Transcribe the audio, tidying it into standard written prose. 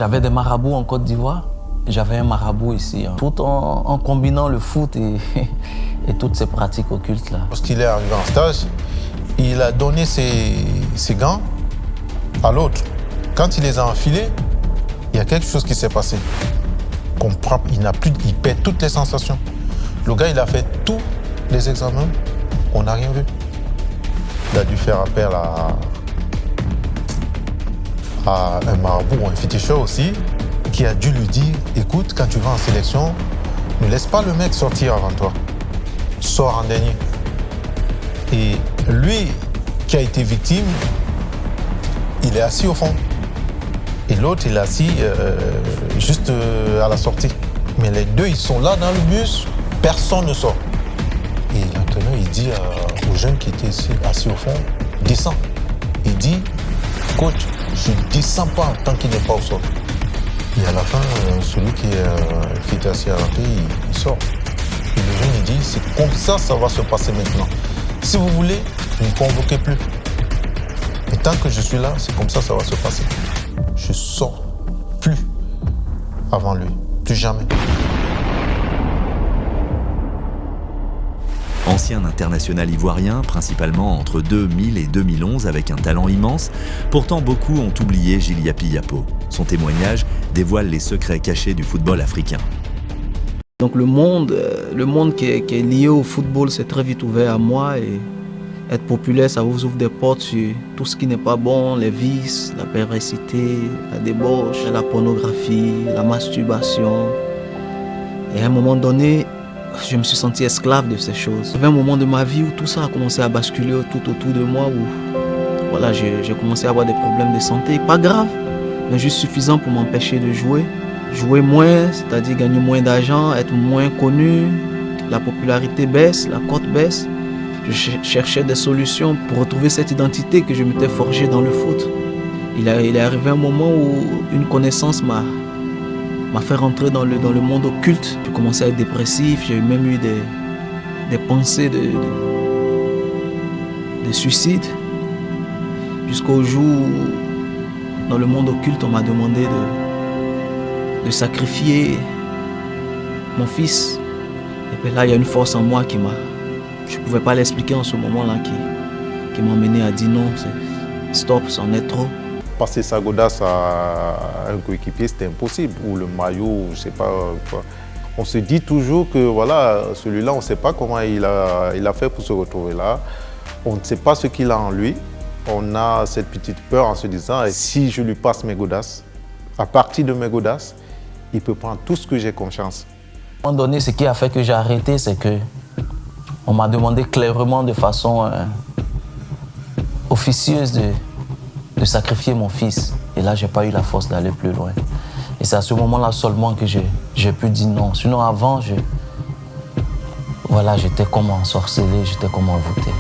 J'avais des marabouts en Côte d'Ivoire, j'avais un marabout ici, tout en combinant le foot et toutes ces pratiques occultes là. Lorsqu'il est arrivé en stage, il a donné ses gants à l'autre. Quand il les a enfilés, il y a quelque chose qui s'est passé. Il perd toutes les sensations. Le gars, il a fait tous les examens, on n'a rien vu. Il a dû faire appel à un marabout ou un féticheur aussi, qui a dû lui dire, écoute, quand tu vas en sélection, ne laisse pas le mec sortir avant toi. Sors en dernier. Et lui, qui a été victime, il est assis au fond. Et l'autre, il est assis juste à la sortie. Mais les deux, ils sont là dans le bus, personne ne sort. Et l'entraîneur, il dit aux jeunes qui étaient assis au fond, descends. Il dit, coach, je ne descends pas tant qu'il n'est pas au sol. Et à la fin, celui qui était assis à l'entrée, il sort. Et le jeune, il dit, c'est comme ça va se passer maintenant. Si vous voulez, ne me convoquez plus. Et tant que je suis là, c'est comme ça va se passer. Je sors plus avant lui, plus jamais. Ancien international ivoirien, principalement entre 2000 et 2011 avec un talent immense, pourtant beaucoup ont oublié Gilles Yapi Yapo. Son témoignage dévoile les secrets cachés du football africain. Donc le monde qui est lié au football s'est très vite ouvert à moi et être populaire, ça vous ouvre des portes sur tout ce qui n'est pas bon, les vices, la perversité, la débauche, la pornographie, la masturbation. Et à un moment donné, je me suis senti esclave de ces choses. Il y avait un moment de ma vie où tout ça a commencé à basculer tout autour de moi, où voilà, j'ai commencé à avoir des problèmes de santé, pas graves, mais juste suffisants pour m'empêcher de jouer. Jouer moins, c'est-à-dire gagner moins d'argent, être moins connu, la popularité baisse, la cote baisse. Je cherchais des solutions pour retrouver cette identité que je m'étais forgée dans le foot. Il est arrivé un moment où une connaissance m'a fait rentrer dans le monde occulte. J'ai commencé à être dépressif, j'ai même eu des pensées de suicide. Jusqu'au jour où, dans le monde occulte, on m'a demandé de sacrifier mon fils. Et puis là, il y a une force en moi je ne pouvais pas l'expliquer en ce moment-là, qui m'a mené à dire non, stop, c'en est trop. Passer sa godasse à un coéquipier, c'était impossible. Ou le maillot, je ne sais pas quoi. On se dit toujours que voilà, celui-là, on ne sait pas comment il a fait pour se retrouver là. On ne sait pas ce qu'il a en lui. On a cette petite peur en se disant, si je lui passe mes godasses, à partir de mes godasses, il peut prendre tout ce que j'ai confiance. À un moment donné, ce qui a fait que j'ai arrêté, c'est que on m'a demandé clairement, de façon officieuse, de sacrifier mon fils. Et là, je n'ai pas eu la force d'aller plus loin. Et c'est à ce moment-là seulement que j'ai pu dire non. Sinon, avant, j'étais comme ensorcelé, j'étais comme envoûté.